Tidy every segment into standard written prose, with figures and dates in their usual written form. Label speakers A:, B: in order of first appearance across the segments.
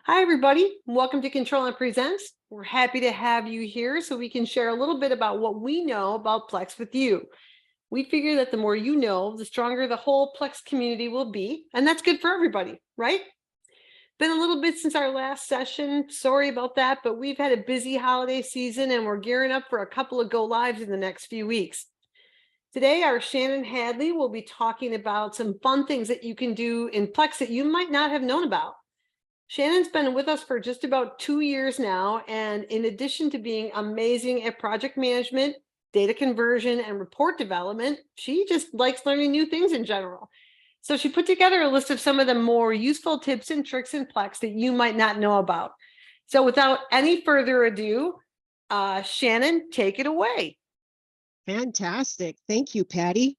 A: Hi, everybody. Welcome to Control+M Presents. We're happy to have you here so we can share a little bit about what we know about Plex with you. We figure that the more you know, the stronger the whole Plex community will be, and that's good for everybody, right? Been a little bit since our last session. Sorry about that, but we've had a busy holiday season and we're gearing up for a couple of go lives in the next few weeks. Today, our Shannon Hadley will be talking about some fun things that you can do in Plex that you might not have known about. Shannon's been with us for just about 2 years now, and in addition to being amazing at project management, data conversion, and report development, she just likes learning new things in general. So she put together a list of some of the more useful tips and tricks in Plex that you might not know about. So without any further ado, Shannon, take it away.
B: Fantastic. Thank you, Patty.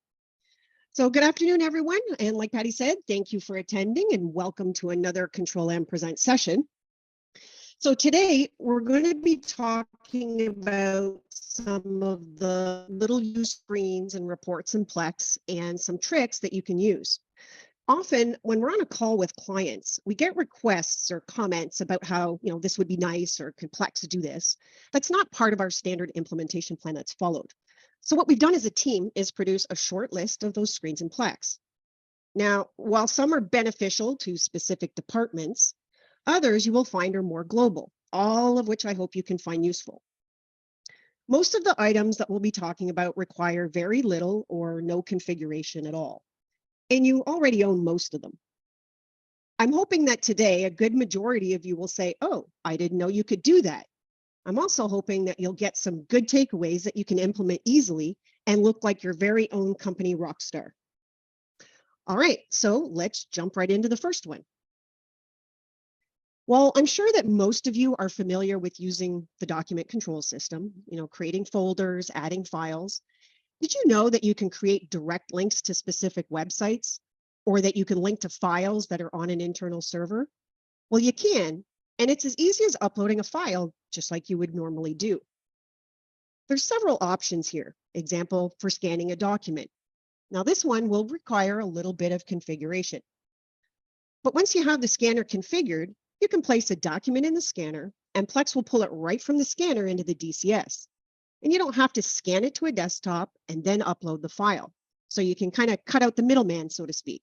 B: So good afternoon, everyone. And like Patty said, thank you for attending and welcome to another Control+M Present session. So today we're going to be talking about some of the little used screens and reports in Plex and some tricks that you can use. Often when we're on a call with clients, we get requests or comments about how, this would be nice or could Plex do this. That's not part of our standard implementation plan that's followed. So what we've done as a team is produce a short list of those screens in Plex. Now, while some are beneficial to specific departments, others you will find are more global, all of which I hope you can find useful. Most of the items that we'll be talking about require very little or no configuration at all, and you already own most of them. I'm hoping that today a good majority of you will say, "Oh, I didn't know you could do that." I'm also hoping that you'll get some good takeaways that you can implement easily and look like your very own company rock star. All right, so let's jump right into the first one. Well, I'm sure that most of you are familiar with using the document control system, creating folders, adding files. Did you know that you can create direct links to specific websites or that you can link to files that are on an internal server? Well, you can. And it's as easy as uploading a file, just like you would normally do. There's several options here. Example, for scanning a document. Now this one will require a little bit of configuration. But once you have the scanner configured, you can place a document in the scanner and Plex will pull it right from the scanner into the DCS. And you don't have to scan it to a desktop and then upload the file. So you can kind of cut out the middleman, so to speak.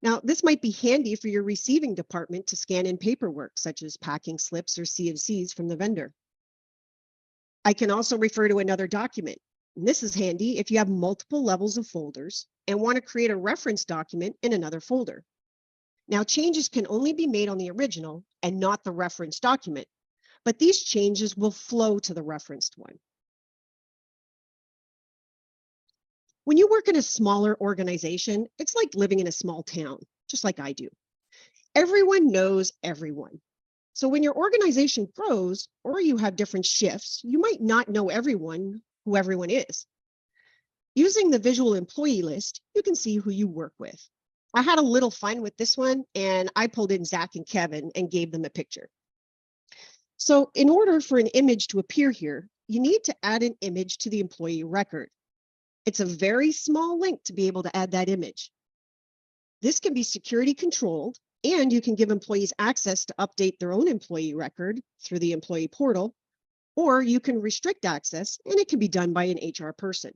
B: Now, this might be handy for your receiving department to scan in paperwork, such as packing slips or CFCs from the vendor. I can also refer to another document. And this is handy if you have multiple levels of folders and want to create a reference document in another folder. Now, changes can only be made on the original and not the reference document, but these changes will flow to the referenced one. When you work in a smaller organization, it's like living in a small town, just like I do. Everyone knows everyone. So when your organization grows or you have different shifts, you might not know who everyone is. Using the visual employee list, you can see who you work with. I had a little fun with this one and I pulled in Zach and Kevin and gave them a picture. So in order for an image to appear here, you need to add an image to the employee record. It's a very small link to be able to add that image. This can be security controlled, and you can give employees access to update their own employee record through the employee portal, or you can restrict access, and it can be done by an HR person.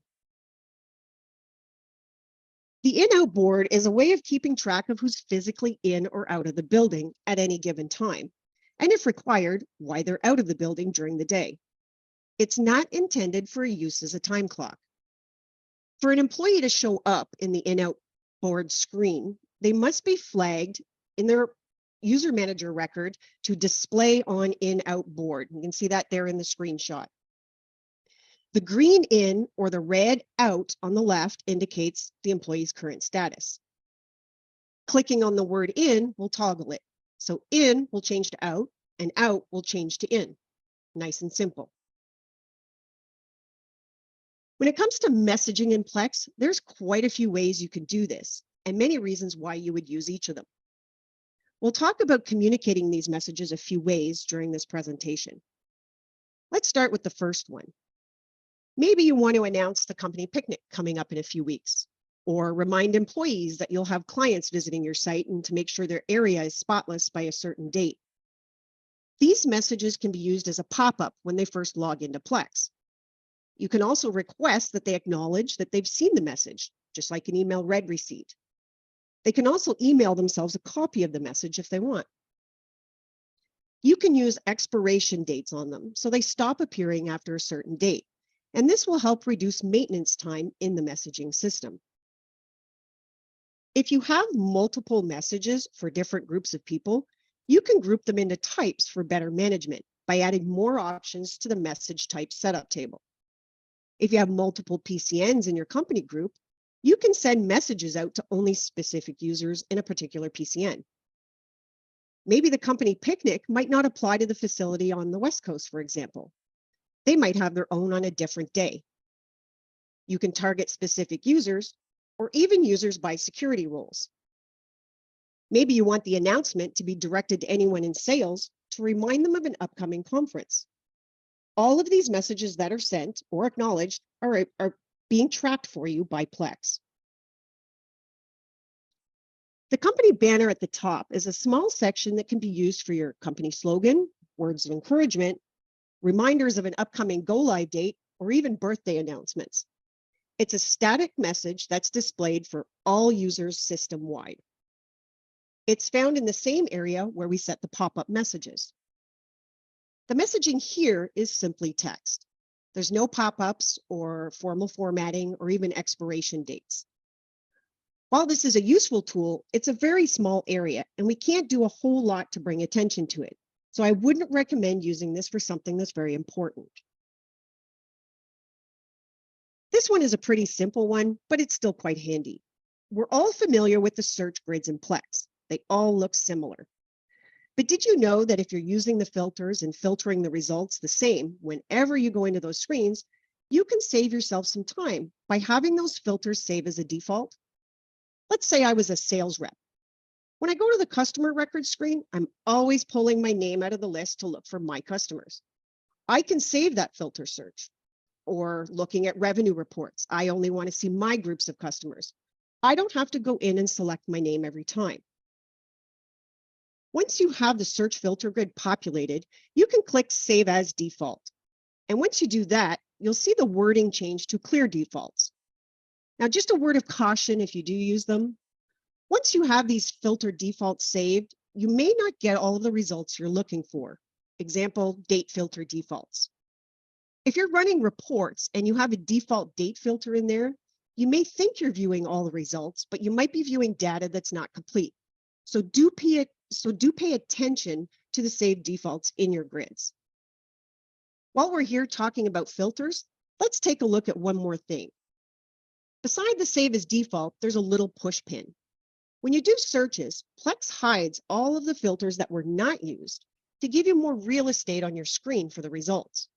B: The in-out board is a way of keeping track of who's physically in or out of the building at any given time, and if required, why they're out of the building during the day. It's not intended for use as a time clock. For an employee to show up in the in-out board screen, they must be flagged in their user manager record to display on in-out board. You can see that there in the screenshot. The green in or the red out on the left indicates the employee's current status. Clicking on the word in will toggle it. So in will change to out and out will change to in. Nice and simple. When it comes to messaging in Plex, there's quite a few ways you can do this and many reasons why you would use each of them. We'll talk about communicating these messages a few ways during this presentation. Let's start with the first one. Maybe you want to announce the company picnic coming up in a few weeks, or remind employees that you'll have clients visiting your site and to make sure their area is spotless by a certain date. These messages can be used as a pop-up when they first log into Plex. You can also request that they acknowledge that they've seen the message, just like an email read receipt. They can also email themselves a copy of the message if they want. You can use expiration dates on them, so they stop appearing after a certain date, and this will help reduce maintenance time in the messaging system. If you have multiple messages for different groups of people, you can group them into types for better management by adding more options to the message type setup table. If you have multiple PCNs in your company group, you can send messages out to only specific users in a particular PCN. Maybe the company picnic might not apply to the facility on the West Coast, for example. They might have their own on a different day. You can target specific users or even users by security roles. Maybe you want the announcement to be directed to anyone in sales to remind them of an upcoming conference. All of these messages that are sent or acknowledged are being tracked for you by Plex. The company banner at the top is a small section that can be used for your company slogan, words of encouragement, reminders of an upcoming go-live date, or even birthday announcements. It's a static message that's displayed for all users system-wide. It's found in the same area where we set the pop-up messages. The messaging here is simply text. There's no pop-ups or formal formatting or even expiration dates. While this is a useful tool, it's a very small area and we can't do a whole lot to bring attention to it. So I wouldn't recommend using this for something that's very important. This one is a pretty simple one, but it's still quite handy. We're all familiar with the search grids in Plex. They all look similar. But did you know that if you're using the filters and filtering the results the same whenever you go into those screens, you can save yourself some time by having those filters save as a default? Let's say I was a sales rep. When I go to the customer record screen, I'm always pulling my name out of the list to look for my customers. I can save that filter search. Or looking at revenue reports, I only want to see my groups of customers. I don't have to go in and select my name every time. Once you have the search filter grid populated, you can click Save as Default. And once you do that, you'll see the wording change to clear defaults. Now, just a word of caution if you do use them. Once you have these filter defaults saved, you may not get all of the results you're looking for. Example, date filter defaults. If you're running reports and you have a default date filter in there, you may think you're viewing all the results, but you might be viewing data that's not complete. So do pay attention to the saved defaults in your grids. While we're here talking about filters, let's take a look at one more thing. Beside the save as default, there's a little push pin. When you do searches, Plex hides all of the filters that were not used to give you more real estate on your screen for the results.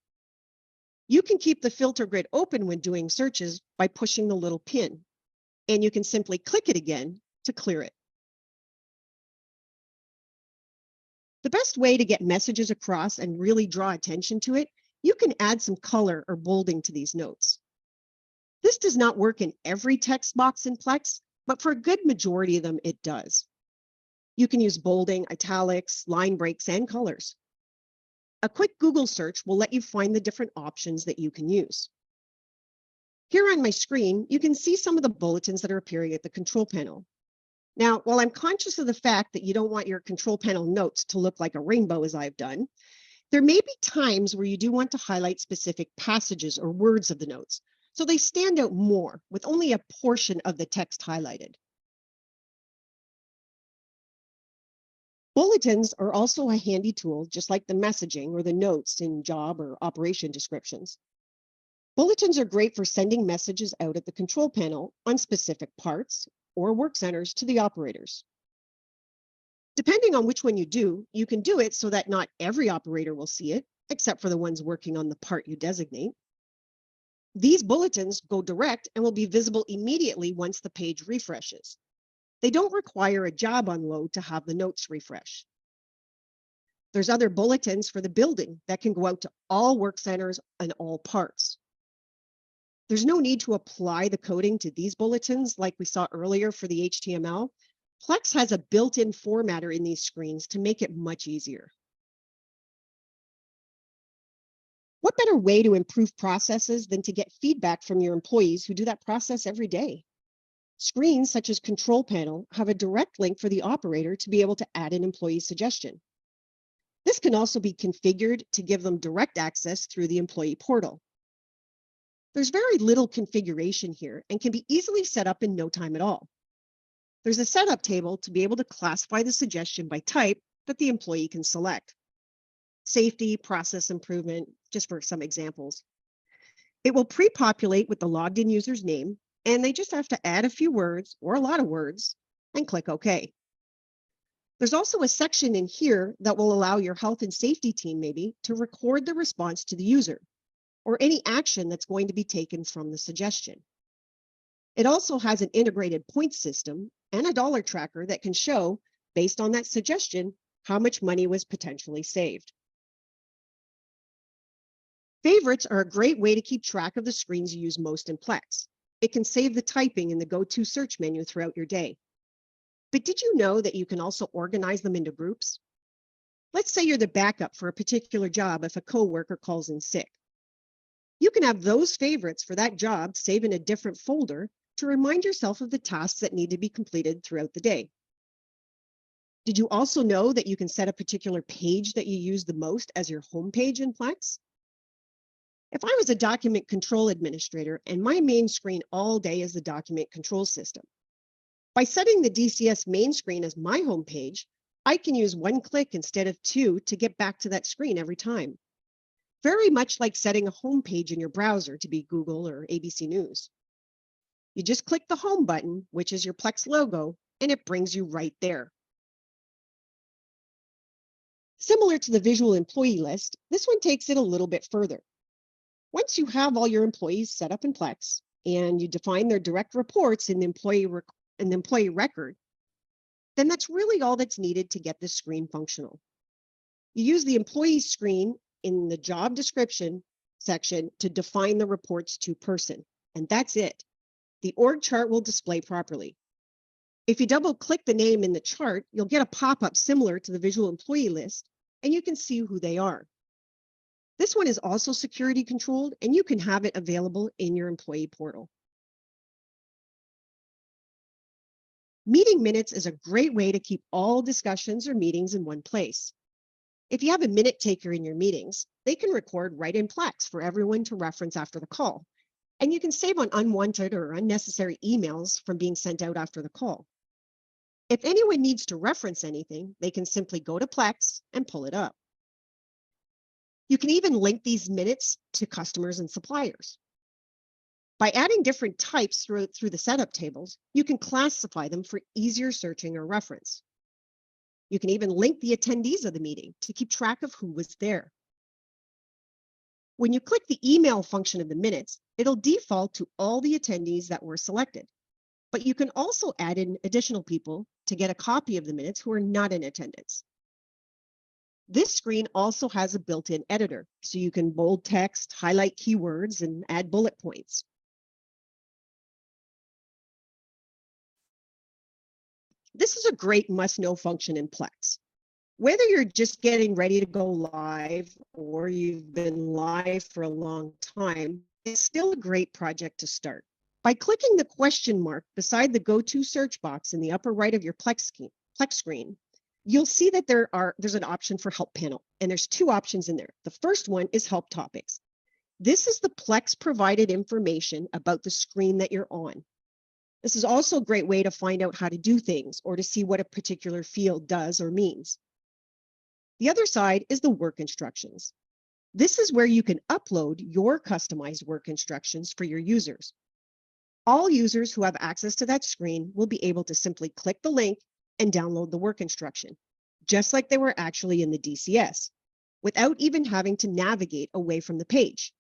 B: You can keep the filter grid open when doing searches by pushing the little pin, and you can simply click it again to clear it. The best way to get messages across and really draw attention to it, you can add some color or bolding to these notes. This does not work in every text box in Plex, but for a good majority of them, it does. You can use bolding, italics, line breaks, and colors. A quick Google search will let you find the different options that you can use. Here on my screen, you can see some of the bulletins that are appearing at the control panel. Now, while I'm conscious of the fact that you don't want your control panel notes to look like a rainbow as I've done, there may be times where you do want to highlight specific passages or words of the notes, so they stand out more with only a portion of the text highlighted. Bulletins are also a handy tool, just like the messaging or the notes in job or operation descriptions. Bulletins are great for sending messages out at the control panel on specific parts or work centers to the operators. Depending on which one you do, you can do it so that not every operator will see it, except for the ones working on the part you designate. These bulletins go direct and will be visible immediately once the page refreshes. They don't require a job unload to have the notes refresh. There's other bulletins for the building that can go out to all work centers and all parts. There's no need to apply the coding to these bulletins like we saw earlier for the HTML. Plex has a built-in formatter in these screens to make it much easier. What better way to improve processes than to get feedback from your employees who do that process every day? Screens such as Control Panel have a direct link for the operator to be able to add an employee suggestion. This can also be configured to give them direct access through the employee portal. There's very little configuration here and can be easily set up in no time at all. There's a setup table to be able to classify the suggestion by type that the employee can select. Safety, process improvement, just for some examples. It will pre-populate with the logged in user's name, and they just have to add a few words or a lot of words and click OK. There's also a section in here that will allow your health and safety team maybe to record the response to the user or any action that's going to be taken from the suggestion. It also has an integrated points system and a dollar tracker that can show, based on that suggestion, how much money was potentially saved. Favorites are a great way to keep track of the screens you use most in Plex. It can save the typing in the go-to search menu throughout your day. But did you know that you can also organize them into groups? Let's say you're the backup for a particular job if a coworker calls in sick. You can have those favorites for that job saved in a different folder to remind yourself of the tasks that need to be completed throughout the day. Did you also know that you can set a particular page that you use the most as your home page in Plex? If I was a document control administrator and my main screen all day is the document control system, by setting the DCS main screen as my home page, I can use one click instead of two to get back to that screen every time. Very much like setting a home page in your browser to be Google or ABC News. You just click the home button, which is your Plex logo, and it brings you right there. Similar to the visual employee list, this one takes it a little bit further. Once you have all your employees set up in Plex and you define their direct reports in the employee record, then that's really all that's needed to get this screen functional. You use the employee screen in the job description section to define the reports to person, and that's it. The org chart will display properly. If you double click the name in the chart, you'll get a pop-up similar to the visual employee list, and you can see who they are. This one is also security controlled, and you can have it available in your employee portal. Meeting minutes is a great way to keep all discussions or meetings in one place. If you have a minute taker in your meetings, they can record right in Plex for everyone to reference after the call. And you can save on unwanted or unnecessary emails from being sent out after the call. If anyone needs to reference anything, they can simply go to Plex and pull it up. You can even link these minutes to customers and suppliers. By adding different types through the setup tables, you can classify them for easier searching or reference. You can even link the attendees of the meeting to keep track of who was there. When you click the email function of the minutes, it'll default to all the attendees that were selected. But you can also add in additional people to get a copy of the minutes who are not in attendance. This screen also has a built-in editor, so you can bold text, highlight keywords, and add bullet points. This is a great must-know function in Plex. Whether you're just getting ready to go live or you've been live for a long time, it's still a great project to start. By clicking the question mark beside the go-to search box in the upper right of your Plex screen, you'll see that there's an option for Help Panel, and there's two options in there. The first one is Help Topics. This is the Plex provided information about the screen that you're on. This is also a great way to find out how to do things or to see what a particular field does or means. The other side is the work instructions. This is where you can upload your customized work instructions for your users. All users who have access to that screen will be able to simply click the link and download the work instruction, just like they were actually in the DCS, without even having to navigate away from the page.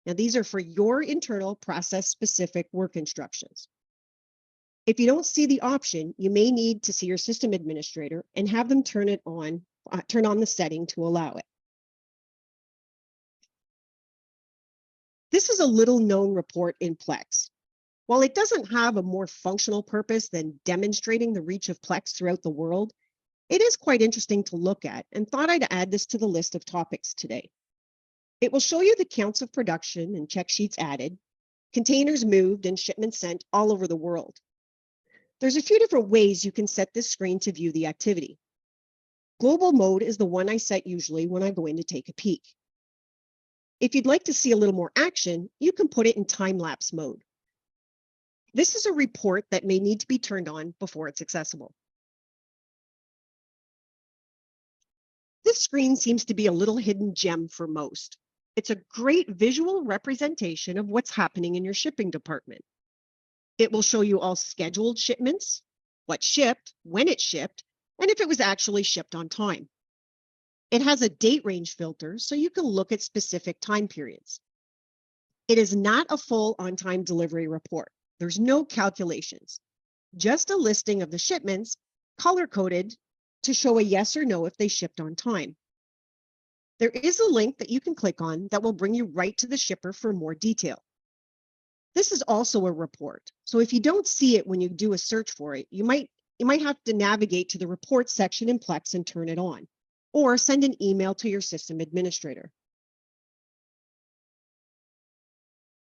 B: Now, these are for your internal process-specific work instructions. If you don't see the option, you may need to see your system administrator and have them turn on the setting to allow it. This is a little-known report in Plex. While it doesn't have a more functional purpose than demonstrating the reach of Plex throughout the world, it is quite interesting to look at and thought I'd add this to the list of topics today. It will show you the counts of production and check sheets added, containers moved and shipments sent all over the world. There's a few different ways you can set this screen to view the activity. Global mode is the one I set usually when I go in to take a peek. If you'd like to see a little more action, you can put it in time-lapse mode. This is a report that may need to be turned on before it's accessible. This screen seems to be a little hidden gem for most. It's a great visual representation of what's happening in your shipping department. It will show you all scheduled shipments, what shipped, when it shipped, and if it was actually shipped on time. It has a date range filter, so you can look at specific time periods. It is not a full on-time delivery report. There's no calculations, just a listing of the shipments, color-coded to show a yes or no if they shipped on time. There is a link that you can click on that will bring you right to the shipper for more detail. This is also a report, so if you don't see it when you do a search for it, you might have to navigate to the report section in Plex and turn it on, or send an email to your system administrator.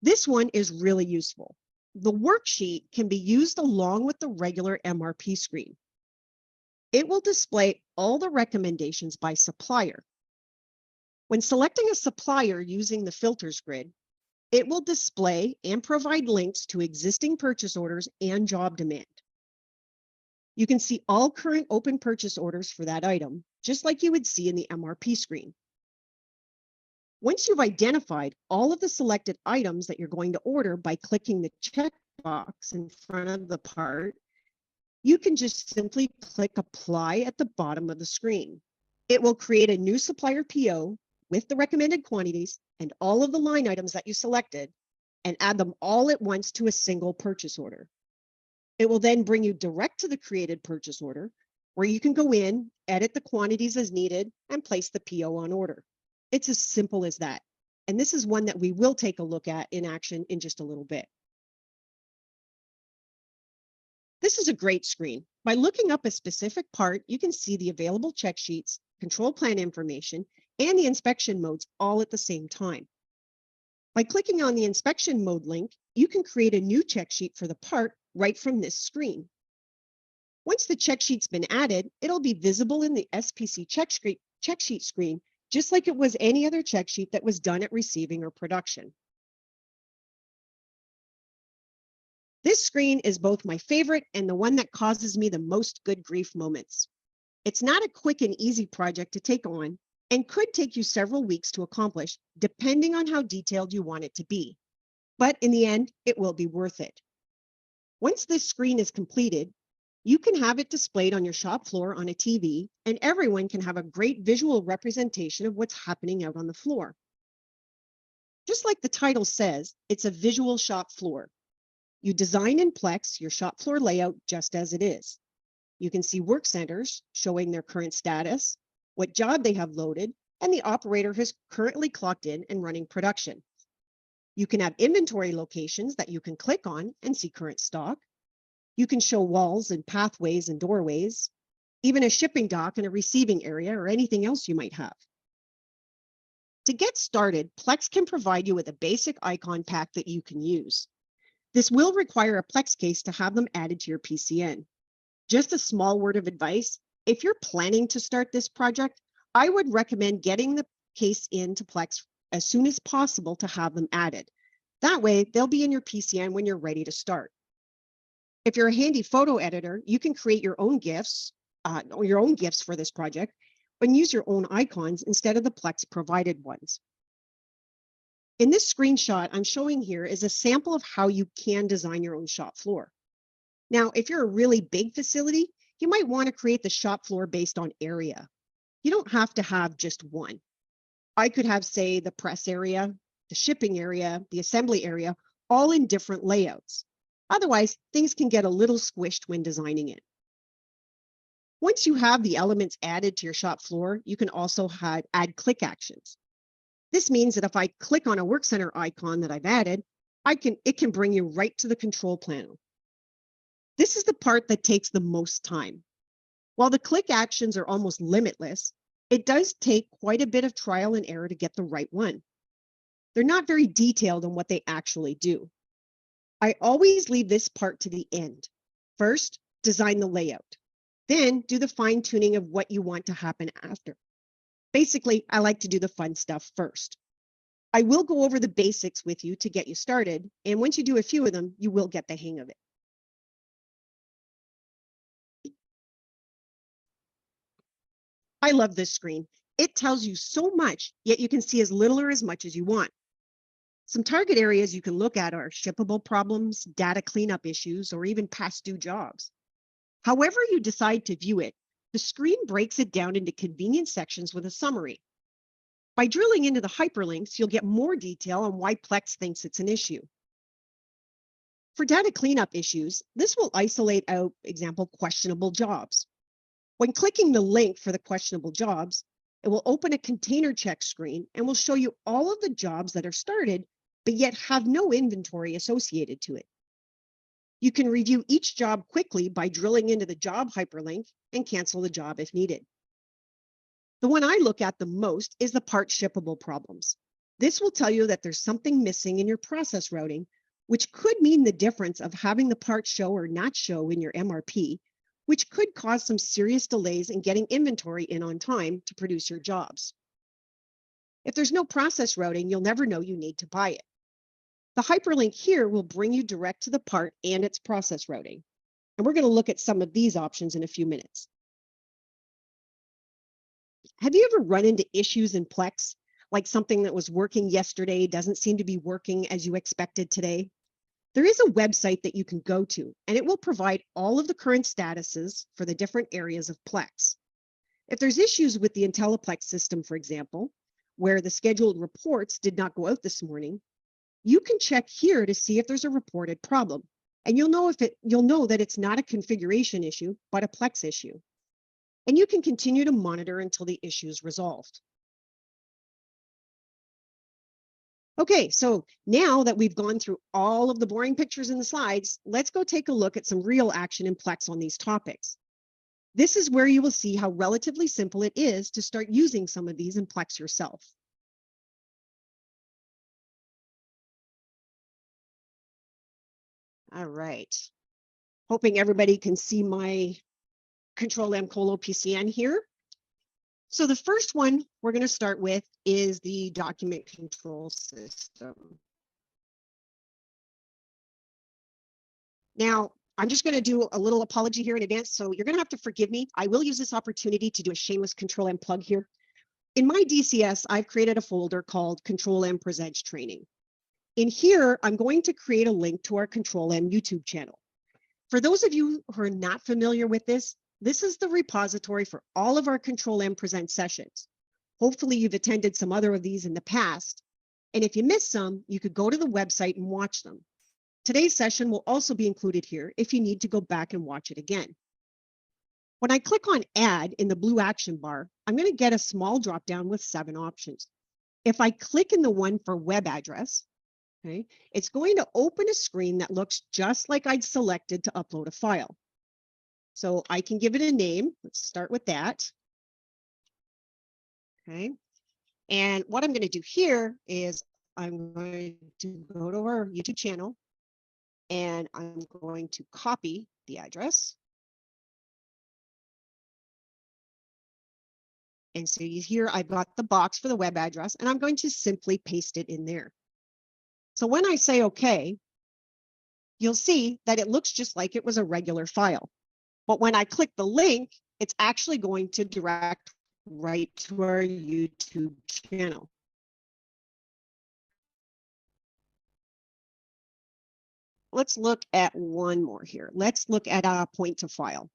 B: This one is really useful. The worksheet can be used along with the regular MRP screen. It will display all the recommendations by supplier. When selecting a supplier using the filters grid, it will display and provide links to existing purchase orders and job demand. You can see all current open purchase orders for that item, just like you would see in the MRP screen. Once you've identified all of the selected items that you're going to order by clicking the checkbox in front of the part, you can just simply click Apply at the bottom of the screen. It will create a new supplier PO with the recommended quantities and all of the line items that you selected and add them all at once to a single purchase order. It will then bring you direct to the created purchase order where you can go in, edit the quantities as needed, and place the PO on order. It's as simple as that. And this is one that we will take a look at in action in just a little bit. This is a great screen. By looking up a specific part, you can see the available check sheets, control plan information, and the inspection modes all at the same time. By clicking on the inspection mode link, you can create a new check sheet for the part right from this screen. Once the check sheet's been added, it'll be visible in the SPC check sheet screen, just like it was any other check sheet that was done at receiving or production. This screen is both my favorite and the one that causes me the most good grief moments. It's not a quick and easy project to take on and could take you several weeks to accomplish, depending on how detailed you want it to be. But in the end, it will be worth it. Once this screen is completed, you can have it displayed on your shop floor on a TV, and everyone can have a great visual representation of what's happening out on the floor. Just like the title says, it's a visual shop floor. You design in Plex your shop floor layout just as it is. You can see work centers showing their current status, what job they have loaded, and the operator has currently clocked in and running production. You can have inventory locations that you can click on and see current stock. You can show walls and pathways and doorways, even a shipping dock and a receiving area or anything else you might have. To get started, Plex can provide you with a basic icon pack that you can use. This will require a Plex case to have them added to your PCN. Just a small word of advice, if you're planning to start this project, I would recommend getting the case into Plex as soon as possible to have them added. That way, they'll be in your PCN when you're ready to start. If you're a handy photo editor, you can create your own GIFs for this project and use your own icons instead of the Plex provided ones. In this screenshot I'm showing here is a sample of how you can design your own shop floor. Now, if you're a really big facility, you might want to create the shop floor based on area. You don't have to have just one. I could have, say, the press area, the shipping area, the assembly area, all in different layouts. Otherwise, things can get a little squished when designing it. Once you have the elements added to your shop floor, you can also add click actions. This means that if I click on a work center icon that I've added, it can bring you right to the control panel. This is the part that takes the most time. While the click actions are almost limitless, it does take quite a bit of trial and error to get the right one. They're not very detailed on what they actually do. I always leave this part to the end. First, design the layout. Then do the fine tuning of what you want to happen after. Basically, I like to do the fun stuff first. I will go over the basics with you to get you started, and once you do a few of them, you will get the hang of it. I love this screen. It tells you so much, yet you can see as little or as much as you want. Some target areas you can look at are shippable problems, data cleanup issues, or even past due jobs. However you decide to view it, the screen breaks it down into convenient sections with a summary. By drilling into the hyperlinks, you'll get more detail on why Plex thinks it's an issue. For data cleanup issues, this will isolate out, example, questionable jobs. When clicking the link for the questionable jobs, it will open a container check screen and will show you all of the jobs that are started, but yet have no inventory associated to it. You can review each job quickly by drilling into the job hyperlink and cancel the job if needed. The one I look at the most is the part shippable problems. This will tell you that there's something missing in your process routing, which could mean the difference of having the part show or not show in your MRP, which could cause some serious delays in getting inventory in on time to produce your jobs. If there's no process routing, you'll never know you need to buy it. The hyperlink here will bring you direct to the part and its process routing. And we're going to look at some of these options in a few minutes. Have you ever run into issues in Plex, like something that was working yesterday doesn't seem to be working as you expected today? There is a website that you can go to, and it will provide all of the current statuses for the different areas of Plex. If there's issues with the IntelliPlex system, for example, where the scheduled reports did not go out this morning, you can check here to see if there's a reported problem, and you'll know that it's not a configuration issue, but a Plex issue. And you can continue to monitor until the issue is resolved. Okay, so now that we've gone through all of the boring pictures in the slides, let's go take a look at some real action in Plex on these topics. This is where you will see how relatively simple it is to start using some of these in Plex yourself. All right. Hoping everybody can see my Control+M Colo PCN here. So the first one we're going to start with is the document control system. Now, I'm just going to do a little apology here in advance, so you're going to have to forgive me. I will use this opportunity to do a shameless Control+M plug here. In my DCS, I've created a folder called Control+M Presents Training. In here, I'm going to create a link to our Control+M YouTube channel. For those of you who are not familiar with this, this is the repository for all of our Control+M Present sessions. Hopefully you've attended some other of these in the past. And if you missed some, you could go to the website and watch them. Today's session will also be included here if you need to go back and watch it again. When I click on Add in the blue action bar, I'm going to get a small drop down with 7 options. If I click in the one for web address, okay, it's going to open a screen that looks just like I'd selected to upload a file. So I can give it a name. Let's start with that. Okay. And what I'm going to do here is I'm going to go to our YouTube channel and I'm going to copy the address. And so here I've got the box for the web address and I'm going to simply paste it in there. So when I say OK, you'll see that it looks just like it was a regular file. But when I click the link, it's actually going to direct right to our YouTube channel. Let's look at one more here. Let's look at a point to file.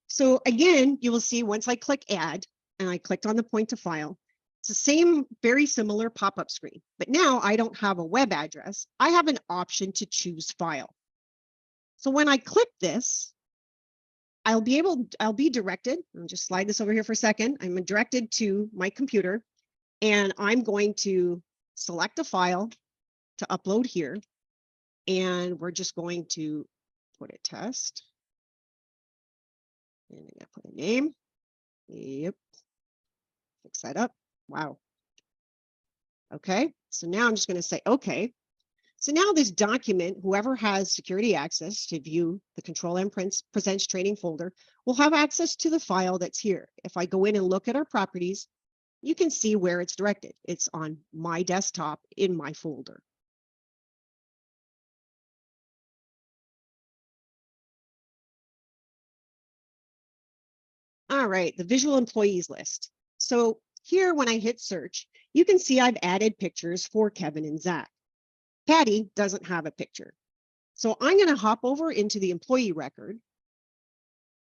B: So again, you will see once I click add and I clicked on the point to file, it's the same, very similar pop-up screen. But now I don't have a web address. I have an option to choose file. So when I click this, I'll be directed, I'll just slide this over here for a second. I'm directed to my computer and I'm going to select a file to upload here. And we're just going to put a test. And I'm going to put a name. Yep. Fix that up. Wow. Okay. So now I'm just going to say, okay. So now this document, whoever has security access to view the Control+M Presents training folder will have access to the file that's here. If I go in and look at our properties, you can see where it's directed. It's on my desktop in my folder. All right, the visual employees list. So here, when I hit search, you can see I've added pictures for Kevin and Zach. Patty doesn't have a picture. So I'm going to hop over into the employee record,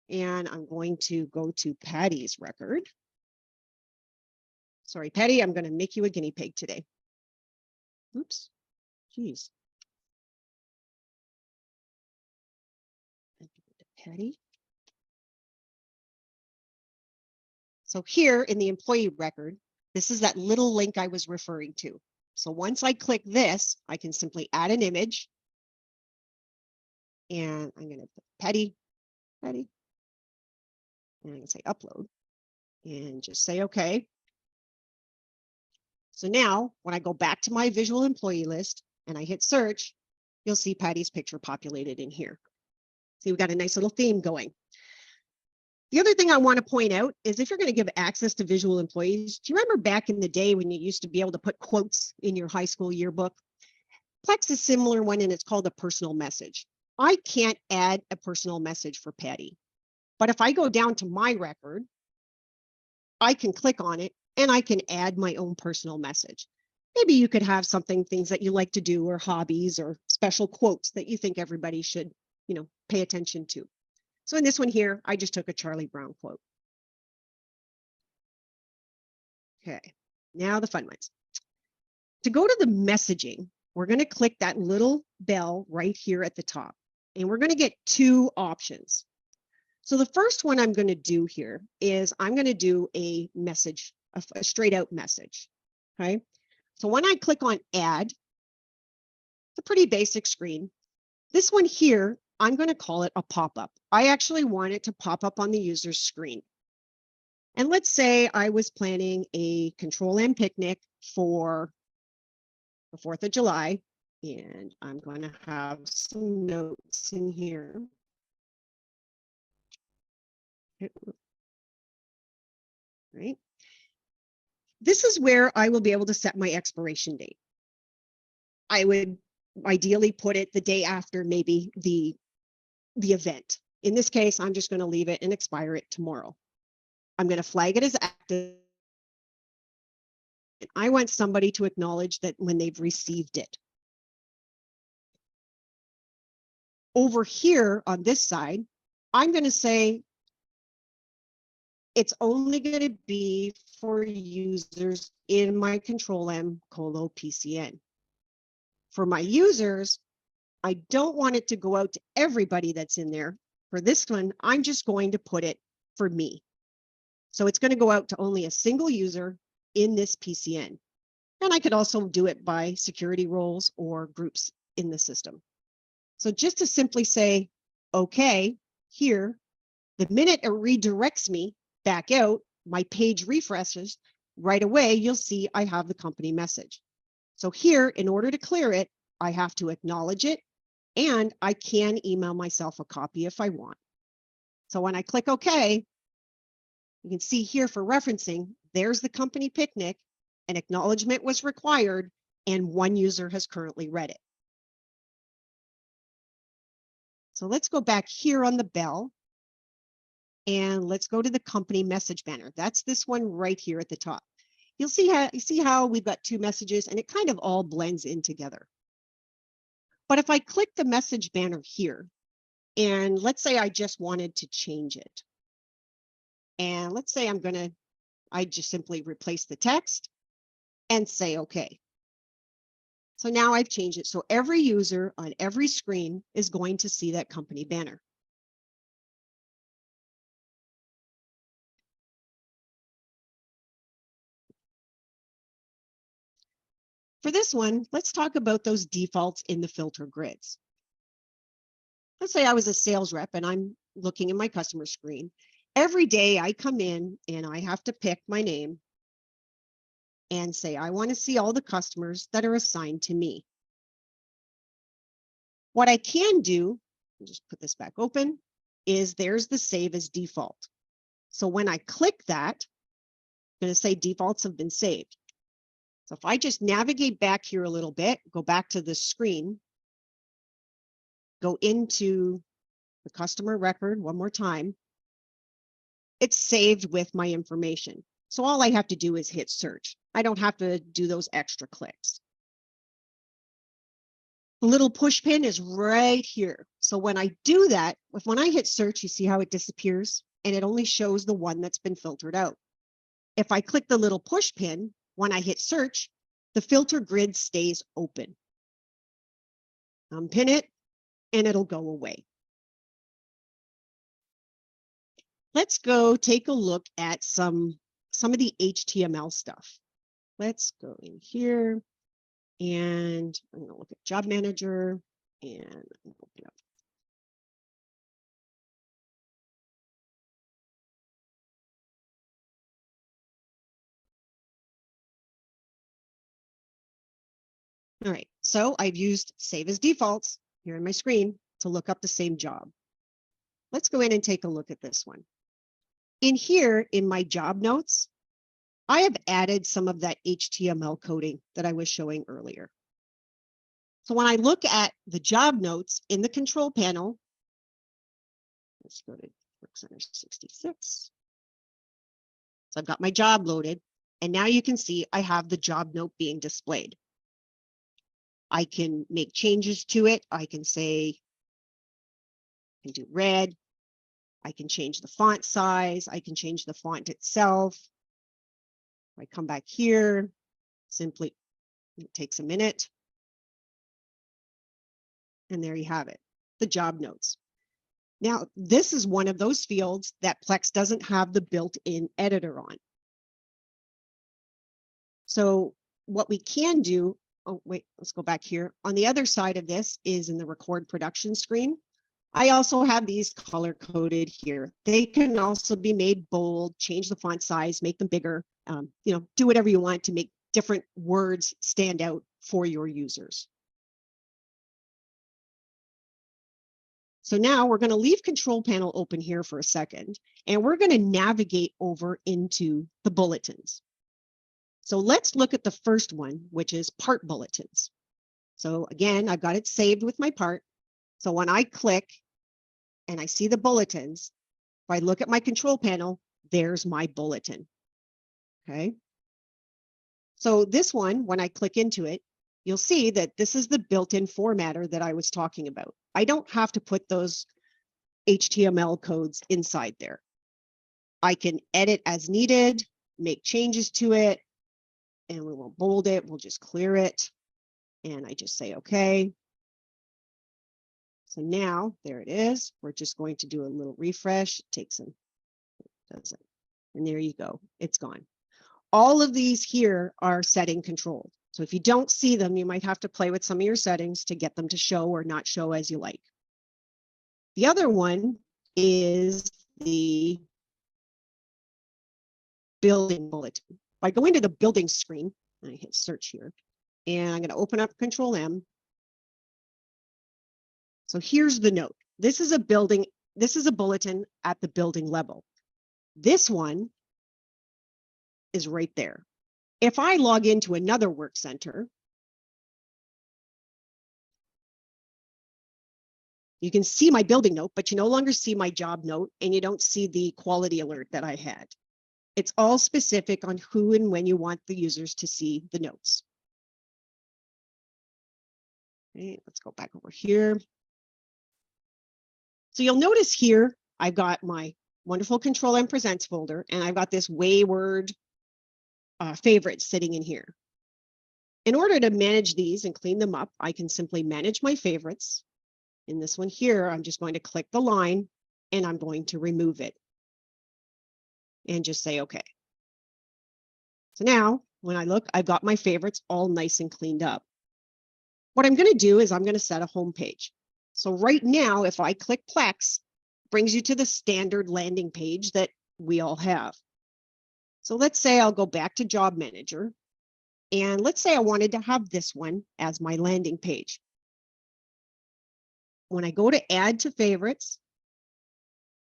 B: and I'm going to go to Patty's record. Sorry, Patty, I'm going to make you a guinea pig today. Oops, geez. Patty. So here in the employee record, this is that little link I was referring to. So once I click this, I can simply add an image. And I'm going to put Patty. And I'm going to say upload and just say, okay. So now when I go back to my visual employee list and I hit search, you'll see Patty's picture populated in here. See, we've got a nice little theme going. The other thing I want to point out is if you're going to give access to visual employees, do you remember back in the day when you used to be able to put quotes in your high school yearbook? Plex is a similar one, and it's called a personal message. I can't add a personal message for Patty, but if I go down to my record, I can click on it and I can add my own personal message. Maybe you could have things that you like to do, or hobbies, or special quotes that you think everybody should, pay attention to. So in this one here, I just took a Charlie Brown quote. Okay, now the fun ones. To go to the messaging, we're going to click that little bell right here at the top, and we're going to get two options. So the first one I'm going to do here is I'm going to do a message, a straight out message. Okay, so when I click on add, it's a pretty basic screen. This one here, I'm going to call it a pop-up. I actually want it to pop up on the user's screen. And let's say I was planning a Control+M picnic for the 4th of July, and I'm going to have some notes in here. Right. This is where I will be able to set my expiration date. I would ideally put it the day after maybe the event. In this case, I'm just going to leave it and expire it tomorrow. I'm going to flag it as active. I want somebody to acknowledge that when they've received it. Over here on this side, I'm going to say it's only going to be for users in my Control+M Colo PCN. For my users, I don't want it to go out to everybody that's in there. For this one, I'm just going to put it for me. So it's going to go out to only a single user in this PCN. And I could also do it by security roles or groups in the system. So just to simply say, okay, here, the minute it redirects me back out, my page refreshes, right away, you'll see I have the company message. So here, in order to clear it, I have to acknowledge it, and I can email myself a copy if I want. So when I click OK, you can see here for referencing, there's the company picnic, an acknowledgement was required, and one user has currently read it. So let's go back here on the bell, and let's go to the company message banner. That's this one right here at the top. You see how we've got two messages, and it kind of all blends in together. But if I click the message banner here, and let's say I just wanted to change it, and let's say I just simply replace the text and say OK. So now I've changed it. So every user on every screen is going to see that company banner. For this one, let's talk about those defaults in the filter grids. Let's say I was a sales rep and I'm looking in my customer screen. Every day I come in and I have to pick my name. and say, I want to see all the customers that are assigned to me. What I can do, just put this back open, is there's the save as default. So when I click that, I'm going to say defaults have been saved. So if I just navigate back here a little bit, go back to the screen, go into the customer record one more time, it's saved with my information. So all I have to do is hit search. I don't have to do those extra clicks. The little push pin is right here. So when I do that, when I hit search, you see how it disappears and it only shows the one that's been filtered out. If I click the little push pin, when I hit search, the filter grid stays open. Unpin it and it'll go away. Let's go take a look at some of the HTML stuff. Let's go in here and I'm going to look at Job Manager and open up. All right, so I've used Save as Defaults here on my screen to look up the same job. Let's go in and take a look at this one. In here, in my job notes, I have added some of that HTML coding that I was showing earlier. So when I look at the job notes in the control panel, let's go to Work Center 66. So I've got my job loaded, and now you can see I have the job note being displayed. I can make changes to it. I can say, I can do red. I can change the font size. I can change the font itself. If I come back here, simply, it takes a minute. And there you have it, the job notes. Now, this is one of those fields that Plex doesn't have the built-in editor on. So what we can do, oh, wait, let's go back here. On the other side of this is in the record production screen. I also have these color coded here. They can also be made bold, change the font size, make them bigger, do whatever you want to make different words stand out for your users. So now we're going to leave Control Panel open here for a second, and we're going to navigate over into the bulletins. So let's look at the first one, which is part bulletins. So again, I've got it saved with my part. So when I click and I see the bulletins, if I look at my control panel, there's my bulletin. Okay. So this one, when I click into it, you'll see that this is the built-in formatter that I was talking about. I don't have to put those HTML codes inside there. I can edit as needed, make changes to it, and we won't bold it. We'll just clear it. And I just say, okay. So now there it is. We're just going to do a little refresh. It takes some, does it? And there you go. It's gone. All of these here are setting controlled. So if you don't see them, you might have to play with some of your settings to get them to show or not show as you like. The other one is the building bulletin. By going to the building screen, I hit search here, and I'm going to open up Control+M. So here's the note. This is a bulletin at the building level. This one is right there. If I log into another work center, you can see my building note, but you no longer see my job note, and you don't see the quality alert that I had. It's all specific on who and when you want the users to see the notes. Okay, let's go back over here. So you'll notice here, I've got my wonderful Control+M Presents folder, and I've got this wayward favorites sitting in here. In order to manage these and clean them up, I can simply manage my favorites. In this one here, I'm just going to click the line and I'm going to remove it and just say, okay. So now when I look, I've got my favorites all nice and cleaned up. What I'm going to do is I'm going to set a home page. So right now, if I click Plex, it brings you to the standard landing page that we all have. So let's say I'll go back to Job Manager And let's say I wanted to have this one as my landing page. When I go to add to favorites,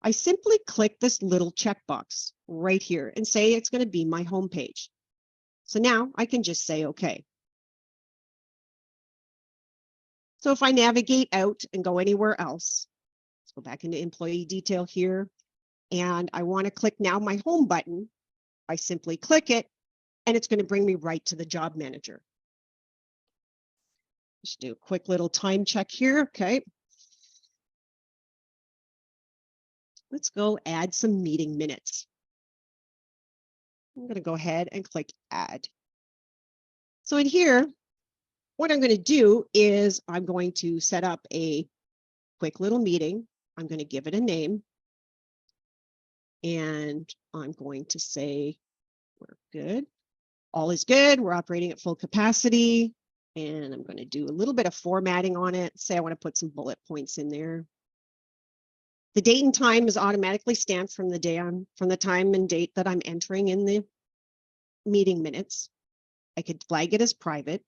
B: I simply click this little checkbox right here and say it's going to be my home page. So now I can just say okay. So if I navigate out and go anywhere else, let's go back into employee detail here, and I want to click now my home button, I simply click it and it's going to bring me right to the job manager. Just do a quick little time check here. Okay. Let's go add some meeting minutes. I'm going to go ahead and click add. So in here, what I'm going to do is I'm going to set up a quick little meeting. I'm going to give it a name. And I'm going to say, we're good. All is good. We're operating at full capacity. And I'm going to do a little bit of formatting on it. Say I want to put some bullet points in there. The date and time is automatically stamped from the time and date that I'm entering in the meeting minutes. I could flag it as private.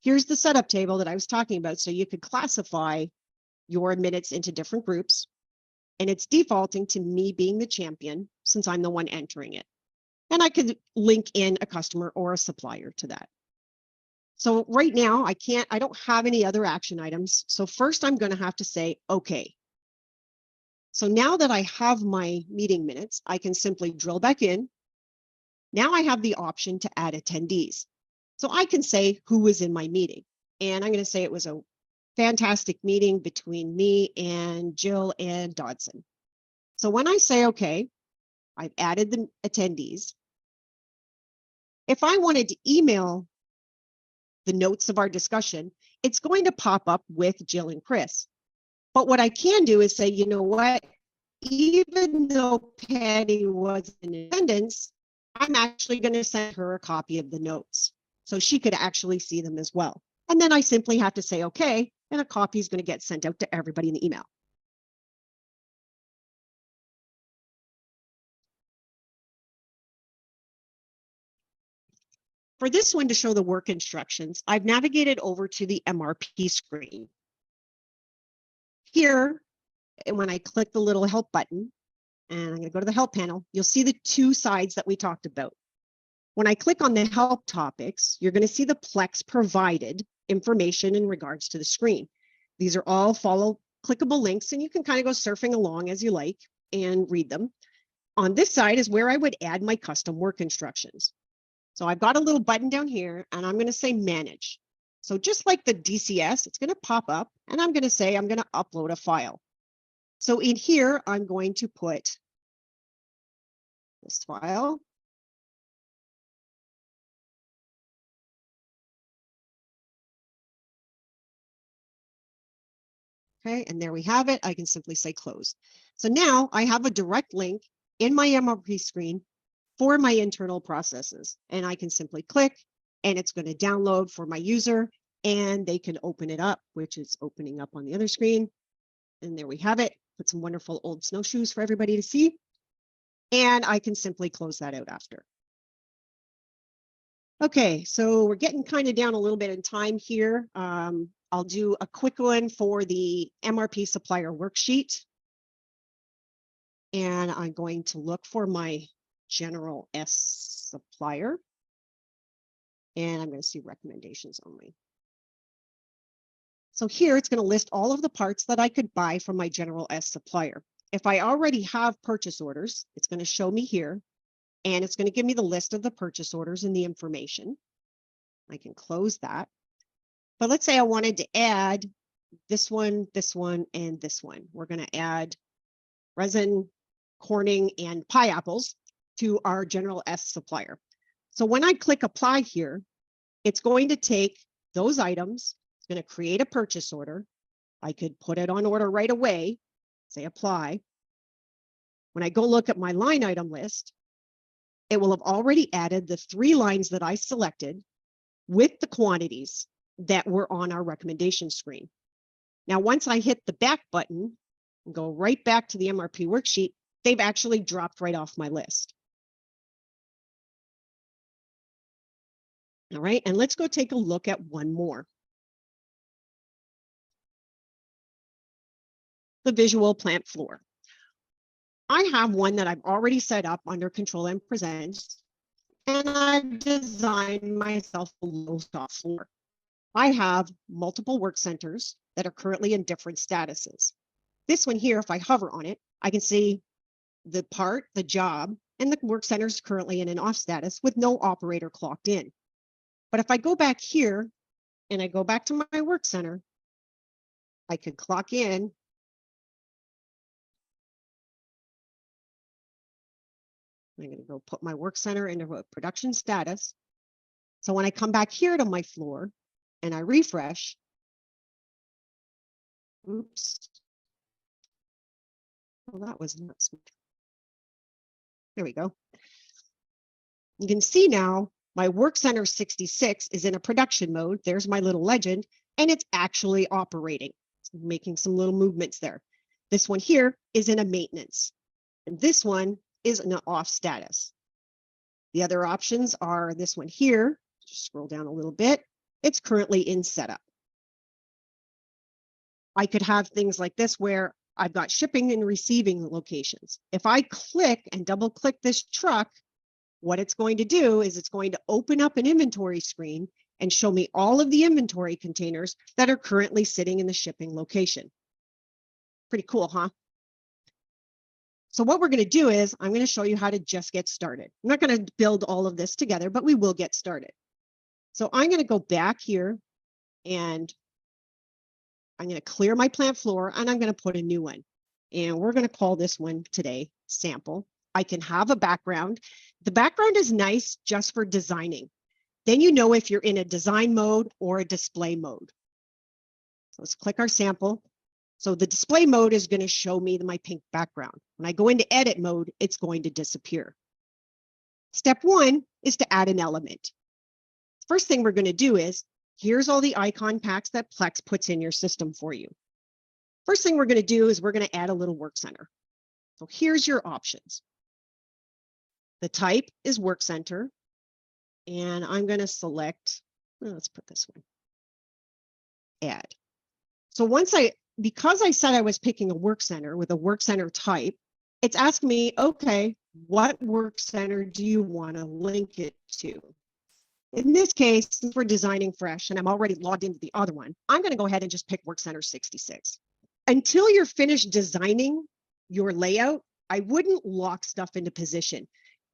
B: Here's the setup table that I was talking about. So you could classify your minutes into different groups. And it's defaulting to me being the champion since I'm the one entering it. And I could link in a customer or a supplier to that. So right now I don't have any other action items. So first I'm going to have to say, okay. So now that I have my meeting minutes, I can simply drill back in. Now I have the option to add attendees. So I can say who was in my meeting. And I'm going to say it was a fantastic meeting between me and Jill and Dodson. So when I say, okay, I've added the attendees. If I wanted to email the notes of our discussion, it's going to pop up with Jill and Chris. But what I can do is say, you know what, even though Patty was in attendance, I'm actually going to send her a copy of the notes so she could actually see them as well. And then I simply have to say, okay, and a copy is going to get sent out to everybody in the email. For this one to show the work instructions, I've navigated over to the MRP screen. Here, when I click the little help button, and I'm going to go to the help panel, you'll see the two sides that we talked about. When I click on the help topics, you're going to see the Plex provided information in regards to the screen. These are all clickable links, and you can kind of go surfing along as you like and read them. On this side is where I would add my custom work instructions. So I've got a little button down here, and I'm going to say manage. So just like the DCS, it's going to pop up, and I'm going to say I'm going to upload a file. So in here, I'm going to put this file. Okay, and there we have it. I can simply say close. So now I have a direct link in my MRP screen for my internal processes. And I can simply click and it's going to download for my user and they can open it up, which is opening up on the other screen. And there we have it. Put some wonderful old snowshoes for everybody to see. And I can simply close that out after. Okay, so we're getting kind of down a little bit in time here. I'll do a quick one for the MRP supplier worksheet. And I'm going to look for my general S supplier. And I'm going to see recommendations only. So here it's going to list all of the parts that I could buy from my general S supplier. If I already have purchase orders, it's going to show me here. And it's going to give me the list of the purchase orders and the information. I can close that. But let's say I wanted to add this one, and this one. We're going to add resin, Corning, and pineapples to our general S supplier. So when I click apply here, it's going to take those items. It's going to create a purchase order. I could put it on order right away, say apply. When I go look at my line item list, it will have already added the 3 lines that I selected with the quantities that were on our recommendation screen. Now, once I hit the back button and go right back to the MRP worksheet, they've actually dropped right off my list. All right, and let's go take a look at one more. The visual plant floor. I have one that I've already set up under Control+M Presents, and I've designed myself a low stop floor. I have multiple work centers that are currently in different statuses. This one here, if I hover on it, I can see the part, the job, and the work center is currently in an off status with no operator clocked in. But if I go back here and I go back to my work center, I could clock in. I'm going to go put my work center into a production status. So when I come back here to my floor and I refresh, oops, well, that was not smooth. There we go. You can see now my work center 66 is in a production mode. There's my little legend, and it's actually operating, making some little movements there. This one here is in a maintenance, and this one is in an off status. The other options are this one here. Just scroll down a little bit. It's currently in setup. I could have things like this where I've got shipping and receiving locations. If I click and double click this truck, what it's going to do is it's going to open up an inventory screen and show me all of the inventory containers that are currently sitting in the shipping location. Pretty cool, huh? So what we're going to do is I'm going to show you how to just get started. I'm not going to build all of this together, but we will get started. So I'm going to go back here and I'm going to clear my plant floor and I'm going to put a new one. And we're going to call this one today sample. I can have a background. The background is nice just for designing. Then you know if you're in a design mode or a display mode. So let's click our sample. So the display mode is going to show me my pink background. When I go into edit mode, it's going to disappear. Step one is to add an element. First thing we're going to do is, here's all the icon packs that Plex puts in your system for you. First thing we're going to do is we're going to add a little work center. So here's your options. The type is work center, and I'm going to select, let's put this one, add. So because I said I was picking a work center with a work center type, it's asking me, okay, what work center do you want to link it to? In this case, since we're designing fresh and I'm already logged into the other one, I'm going to go ahead and just pick work center 66. Until you're finished designing your layout, I wouldn't lock stuff into position.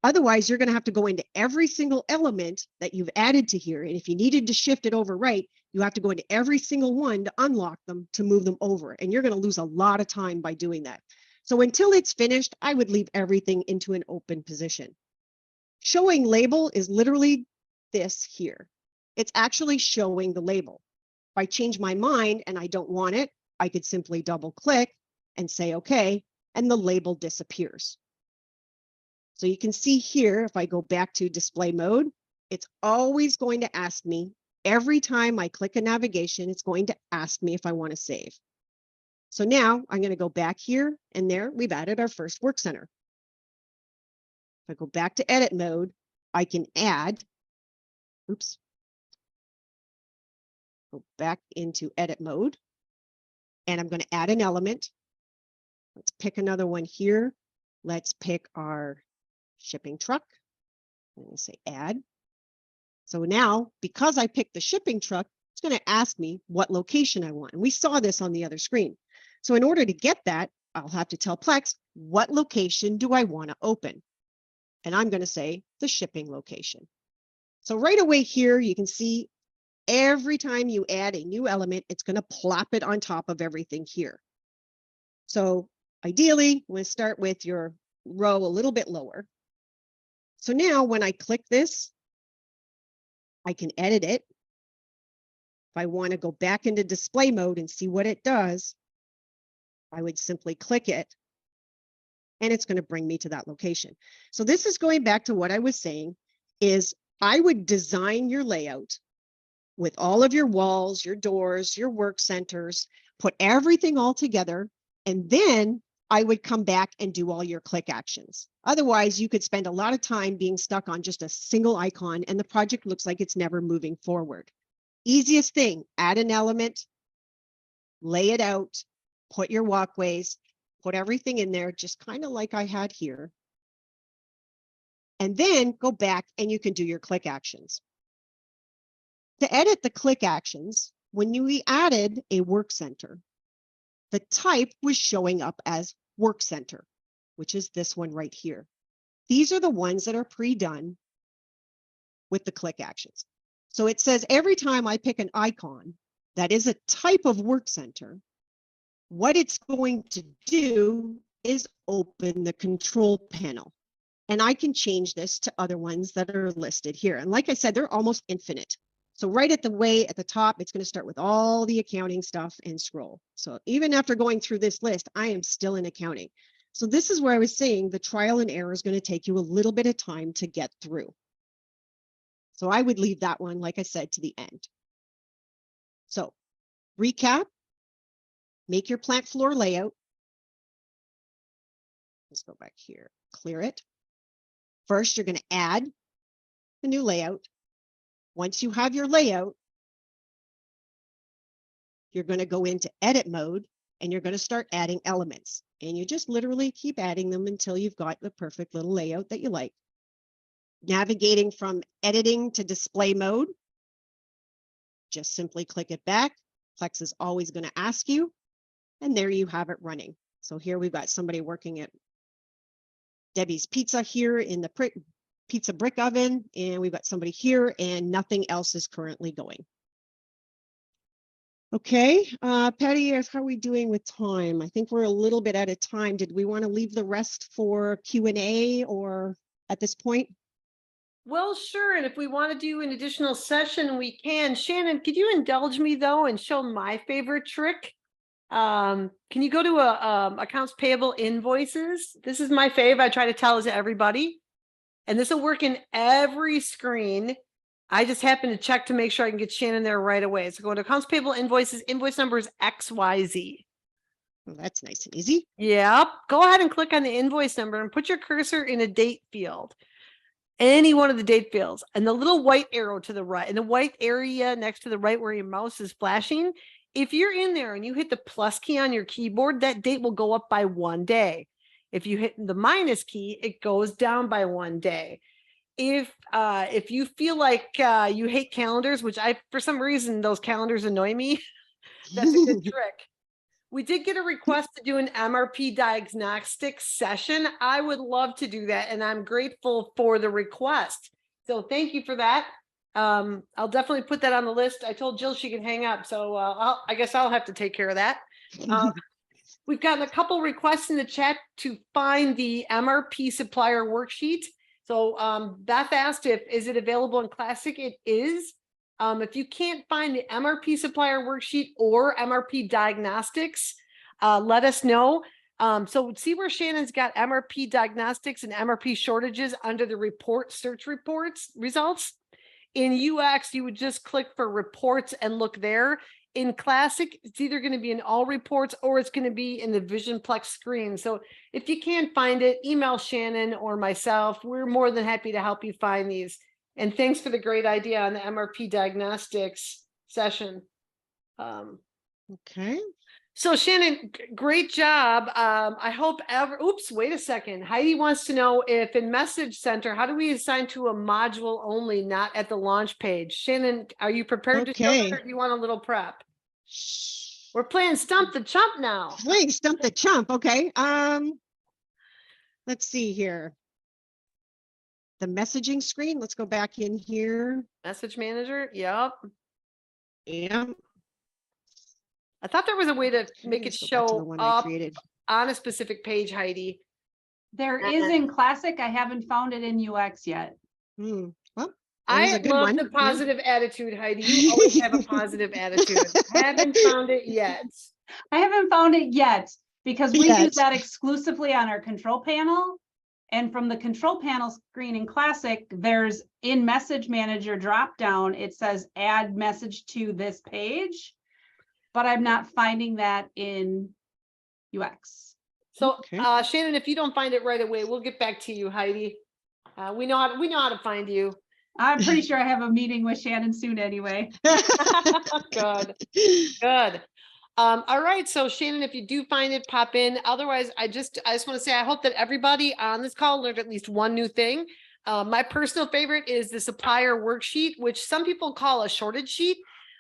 B: Otherwise, you're going to have to go into every single element that you've added to here. And if you needed to shift it over right, you have to go into every single one to unlock them to move them over. And you're going to lose a lot of time by doing that. So until it's finished, I would leave everything into an open position. Showing label is literally this here. It's actually showing the label. If I change my mind and I don't want it, I could simply double click and say, okay, and the label disappears. So you can see here, if I go back to display mode, it's always going to ask me, every time I click a navigation, it's going to ask me if I want to save. So now I'm going to go back here, and there we've added our first work center. If I go back to edit mode, I can add, oops, go back into edit mode, and I'm going to add an element. Let's pick another one here. Let's pick our shipping truck. I'm going to say add. So now, because I picked the shipping truck, it's going to ask me what location I want. And we saw this on the other screen. So in order to get that, I'll have to tell Plex, what location do I want to open? And I'm going to say the shipping location. So right away here, you can see every time you add a new element, it's going to plop it on top of everything here. So ideally, we'll start with your row a little bit lower. So now when I click this, I can edit it. If I want to go back into display mode and see what it does, I would simply click it and it's going to bring me to that location. So this is going back to what I was saying is I would design your layout with all of your walls, your doors, your work centers, put everything all together, and then I would come back and do all your click actions. Otherwise, you could spend a lot of time being stuck on just a single icon and the project looks like it's never moving forward. Easiest thing, add an element, lay it out, put your walkways, put everything in there, just kind of like I had here. And then go back and you can do your click actions. To edit the click actions, when we added a work center, the type was showing up as work center, which is this one right here. These are the ones that are pre-done with the click actions. So it says every time I pick an icon that is a type of work center, what it's going to do is open the control panel. And I can change this to other ones that are listed here. And like I said, they're almost infinite. So right at the top, it's going to start with all the accounting stuff and scroll. So even after going through this list, I am still in accounting. So this is where I was saying the trial and error is going to take you a little bit of time to get through. So I would leave that one, like I said, to the end. So recap, make your plant floor layout. Let's go back here, clear it. First, you're going to add the new layout. Once you have your layout, you're going to go into edit mode and you're going to start adding elements. And you just literally keep adding them until you've got the perfect little layout that you like. Navigating from editing to display mode, just simply click it back. Plex is always going to ask you, and there you have it running. So here we've got somebody working at Debbie's Pizza here in the pizza brick oven, and we've got somebody here and nothing else is currently going. Okay, Patty, how are we doing with time? I think we're a little bit out of time. Did we want to leave the rest for Q&A or at this point?
A: Well, sure. And if we want to do an additional session, we can. Shannon, could you indulge me though and show my favorite trick? Can you go to accounts payable invoices? This is my fave. I try to tell it to everybody. And this will work in every screen. I just happen to check to make sure I can get Shannon there right away. So go to accounts payable invoices, invoice number is XYZ.
B: Well, that's nice and easy.
A: Yep. Go ahead and click on the invoice number and put your cursor in a date field. Any one of the date fields, and the little white arrow to the right, and the white area next to the right where your mouse is flashing. If you're in there and you hit the plus key on your keyboard, that date will go up by 1 day. If you hit the minus key, it goes down by 1 day. If you feel like you hate calendars, which for some reason those calendars annoy me, that's a good trick. We did get a request to do an MRP diagnostics session. I would love to do that, and I'm grateful for the request. So thank you for that. I'll definitely put that on the list. I told Jill she can hang up, so I guess I'll have to take care of that. We've gotten a couple requests in the chat to find the MRP supplier worksheet. So Beth asked is it available in Classic? It is. If you can't find the MRP supplier worksheet or MRP diagnostics, let us know. So see where Shannon's got MRP diagnostics and MRP shortages under the search reports results. In UX, you would just click for reports and look there. In Classic, it's either going to be in all reports or it's going to be in the Vision Plex screen. So if you can't find it, email Shannon or myself. We're more than happy to help you find these. And thanks for the great idea on the MRP diagnostics session.
B: Okay.
A: So Shannon, great job. I hope oops, wait a second. Heidi wants to know if in Message Center, how do we assign to a module only, not at the launch page? Shannon, are you prepared to show that, or do you want a little prep? We're playing Stump the Chump now.
B: Playing Stump the Chump. Okay. Let's see here. The messaging screen. Let's go back in here.
A: Message manager. Yep.
B: Yeah.
A: I thought there was a way to make it show up on a specific page, Heidi.
C: There is in Classic. I haven't found it in UX yet.
B: Well,
A: I love the positive attitude, Heidi. You always have a positive attitude. Haven't found it yet.
C: I haven't found it yet because we use that exclusively on our control panel. And from the control panel screen in Classic, there's in Message Manager drop down, it says add message to this page, but I'm not finding that in UX.
A: So
B: Okay.
A: Shannon, if you don't find it right away, we'll get back to you, Heidi. We know how to find you.
C: I'm pretty sure I have a meeting with Shannon soon anyway.
A: Good. Good. All right. So Shannon, if you do find it, pop in. Otherwise, I just want to say, I hope that everybody on this call learned at least one new thing. My personal favorite is the supplier worksheet, which some people call a shortage sheet.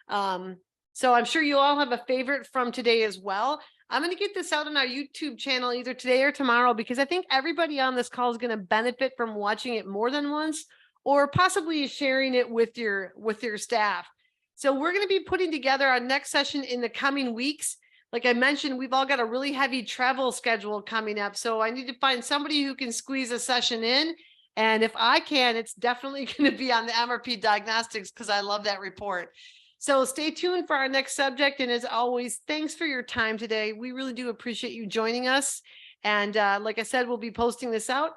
A: So I'm sure you all have a favorite from today as well. I'm going to get this out on our YouTube channel either today or tomorrow, because I think everybody on this call is going to benefit from watching it more than once, or possibly sharing it with your staff. So we're going to be putting together our next session in the coming weeks. Like I mentioned, we've all got a really heavy travel schedule coming up. So I need to find somebody who can squeeze a session in. And if I can, it's definitely going to be on the MRP diagnostics, because I love that report. So stay tuned for our next subject. And as always, thanks for your time today. We really do appreciate you joining us. And like I said, we'll be posting this out.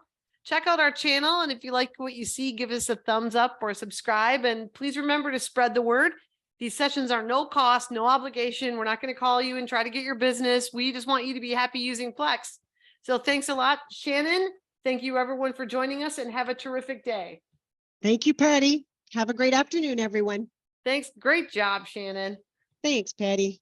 A: Check out our channel. And if you like what you see, give us a thumbs up or subscribe. And please remember to spread the word. These sessions are no cost, no obligation. We're not going to call you and try to get your business. We just want you to be happy using Plex. So thanks a lot, Shannon. Thank you everyone for joining us, and have a terrific day.
B: Thank you, Patty. Have a great afternoon, everyone.
A: Thanks. Great job, Shannon.
B: Thanks, Patty.